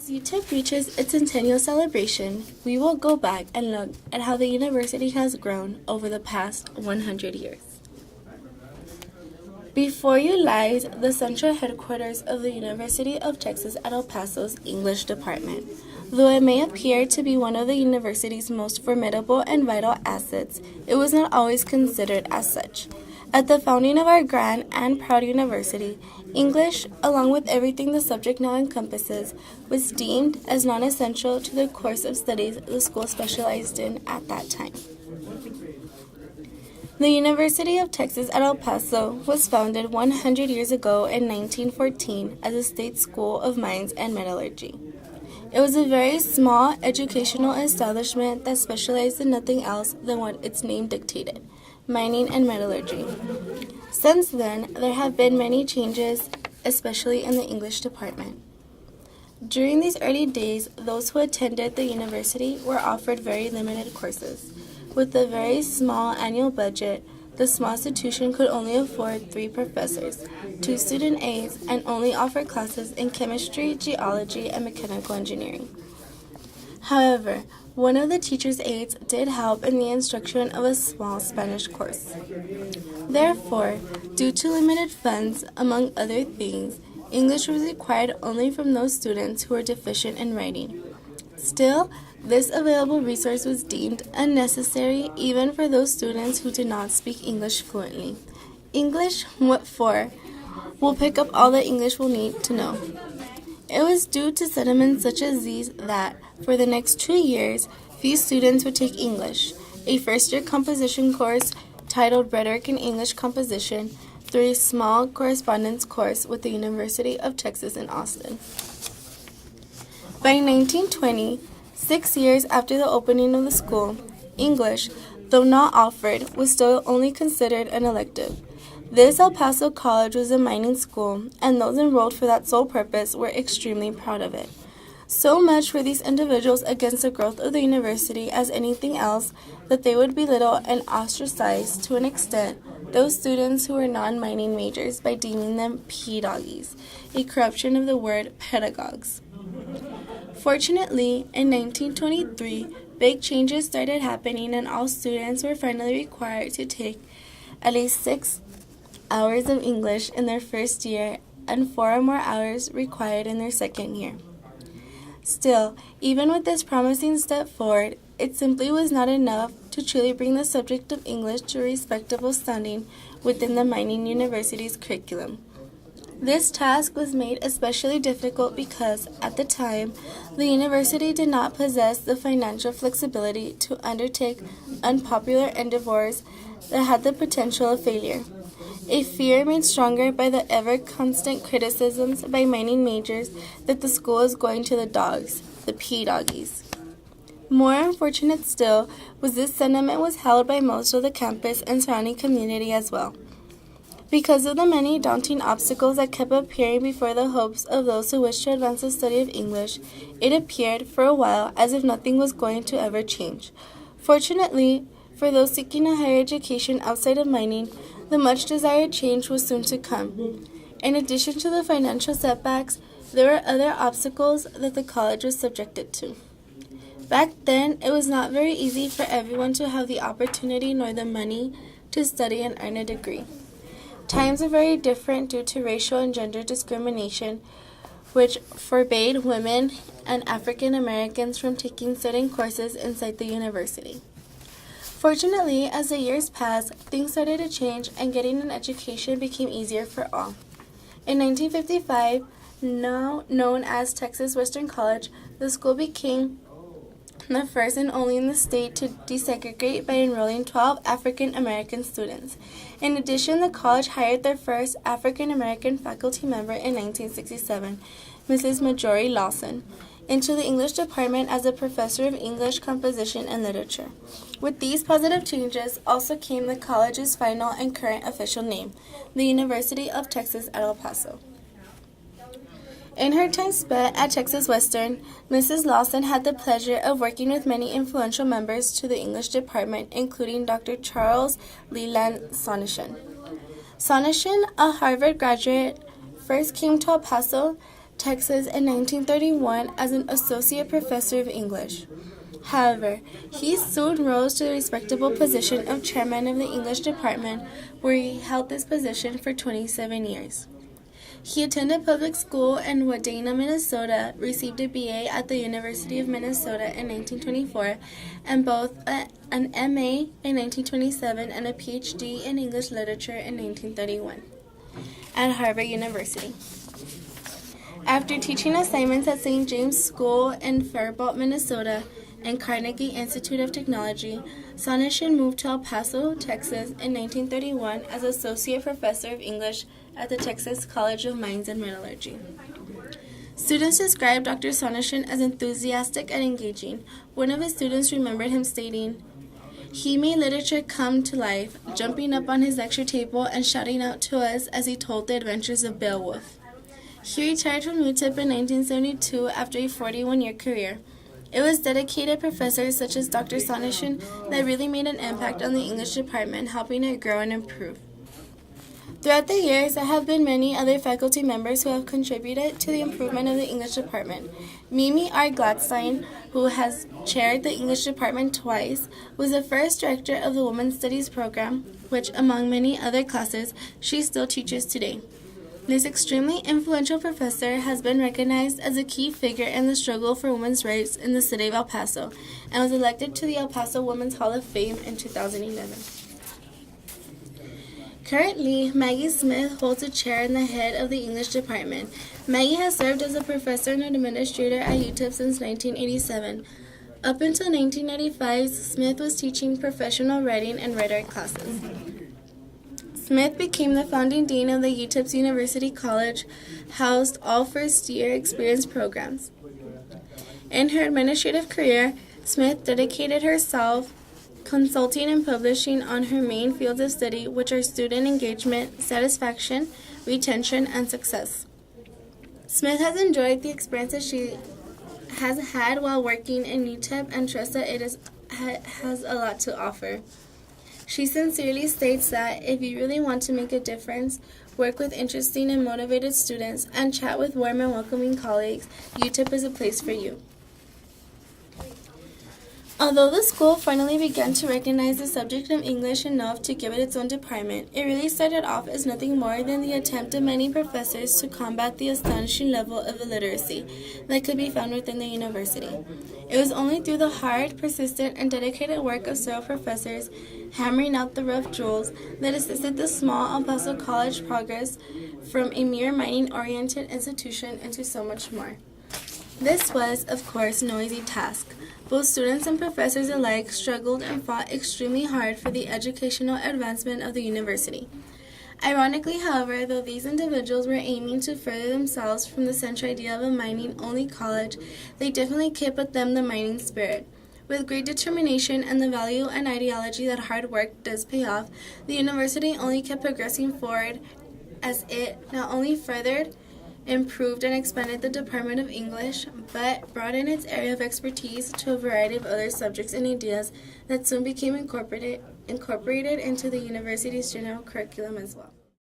As UTEP reaches its centennial celebration, we will go back and look at how the university has grown over the past 100 years. Before you lies the central headquarters of the University of Texas at El Paso's English department. Though it may appear to be one of the university's most formidable and vital assets, it was not always considered as such. At the founding of our grand and proud university, English, along with everything the subject now encompasses, was deemed as non-essential to the course of studies the school specialized in at that time. The University of Texas at El Paso was founded 100 years ago in 1914 as a state school of mines and metallurgy. It was a very small educational establishment that specialized in nothing else than what its name dictated, mining and metallurgy. Since then, there have been many changes, especially in the English department. During these early days, those who attended the university were offered very limited courses. With a very small annual budget, the small institution could only afford 3 professors, 2 student aides, and only offer classes in chemistry, geology, and mechanical engineering. However, one of the teacher's aides did help in the instruction of a small Spanish course. Therefore, due to limited funds, among other things, English was required only from those students who were deficient in writing. Still, this available resource was deemed unnecessary even for those students who did not speak English fluently. English, what for? We'll pick up all the English we'll need to know. It was due to sentiments such as these that, for the next 2 years, few students would take English, a first-year composition course titled Rhetoric in English Composition, through a small correspondence course with the University of Texas in Austin. By 1920, 6 years after the opening of the school, English, though not offered, was still only considered an elective. This El Paso College was a mining school, and those enrolled for that sole purpose were extremely proud of it. So much were these individuals against the growth of the university as anything else that they would belittle and ostracize to an extent those students who were non-mining majors by deeming them pedagogues, a corruption of the word pedagogues. Fortunately, in 1923, big changes started happening and all students were finally required to take at least 6 hours of English in their first year and 4 or more hours required in their second year. Still, even with this promising step forward, it simply was not enough to truly bring the subject of English to a respectable standing within the mining university's curriculum. This task was made especially difficult because, at the time, the university did not possess the financial flexibility to undertake unpopular endeavors that had the potential of failure. A fear made stronger by the ever-constant criticisms by mining majors that the school was going to the dogs, the pedagogues. More unfortunate still was this sentiment was held by most of the campus and surrounding community as well. Because of the many daunting obstacles that kept appearing before the hopes of those who wished to advance the study of English, it appeared for a while as if nothing was going to ever change. Fortunately, for those seeking a higher education outside of mining, the much-desired change was soon to come. In addition to the financial setbacks, there were other obstacles that the college was subjected to. Back then, it was not very easy for everyone to have the opportunity nor the money to study and earn a degree. Times were very different due to racial and gender discrimination, which forbade women and African Americans from taking certain courses inside the university. Fortunately, as the years passed, things started to change and getting an education became easier for all. In 1955, now known as Texas Western College, the school became the first and only in the state to desegregate by enrolling 12 African American students. In addition, the college hired their first African American faculty member in 1967, Mrs. Marjorie Lawson, into the English department as a professor of English composition and literature. With these positive changes also came the college's final and current official name, the University of Texas at El Paso. In her time spent at Texas Western, Mrs. Lawson had the pleasure of working with many influential members to the English department, including Dr. Charles Leland Sonneshan. Sonneshan, a Harvard graduate, first came to El Paso Texas in 1931 as an associate professor of English. However, he soon rose to the respectable position of chairman of the English department, where he held this position for 27 years. He attended public school in Wadena, Minnesota, received a BA at the University of Minnesota in 1924, and both an MA in 1927 and a PhD in English literature in 1931 at Harvard University. After teaching assignments at St. James School in Faribault, Minnesota, and Carnegie Institute of Technology, Sonneshin moved to El Paso, Texas in 1931 as Associate Professor of English at the Texas College of Mines and Metallurgy. Students described Dr. Sonneshin as enthusiastic and engaging. One of his students remembered him stating, "He made literature come to life, jumping up on his lecture table and shouting out to us as he told the adventures of Beowulf." He retired from UTEP in 1972 after a 41-year career. It was dedicated professors such as Dr. Sonneshin that really made an impact on the English department, helping it grow and improve. Throughout the years, there have been many other faculty members who have contributed to the improvement of the English department. Mimi R. Gladstein, who has chaired the English department twice, was the first director of the Women's Studies program, which, among many other classes, she still teaches today. This extremely influential professor has been recognized as a key figure in the struggle for women's rights in the city of El Paso and was elected to the El Paso Women's Hall of Fame in 2011. Currently, Maggie Smith holds a chair in the head of the English department. Maggie has served as a professor and administrator at UTEP since 1987. Up until 1995, Smith was teaching professional writing and rhetoric classes. Smith became the founding dean of the UTEP's University College, housed all first-year experience programs. In her administrative career, Smith dedicated herself consulting and publishing on her main fields of study, which are student engagement, satisfaction, retention, and success. Smith has enjoyed the experiences she has had while working in UTEP and trusts that it has a lot to offer. She sincerely states that if you really want to make a difference, work with interesting and motivated students, and chat with warm and welcoming colleagues, UTEP is a place for you. Although the school finally began to recognize the subject of English enough to give it its own department, it really started off as nothing more than the attempt of many professors to combat the astonishing level of illiteracy that could be found within the university. It was only through the hard, persistent, and dedicated work of several professors hammering out the rough jewels that assisted the small El Paso College progress from a mere mining-oriented institution into so much more. This was, of course, no easy task. Both students and professors alike struggled and fought extremely hard for the educational advancement of the university. Ironically, however, though these individuals were aiming to further themselves from the central idea of a mining-only college, they definitely kept with them the mining spirit. With great determination and the value and ideology that hard work does pay off, the university only kept progressing forward as it not only furthered, improved, and expanded the Department of English, but broadened its area of expertise to a variety of other subjects and ideas that soon became incorporated into the university's general curriculum as well.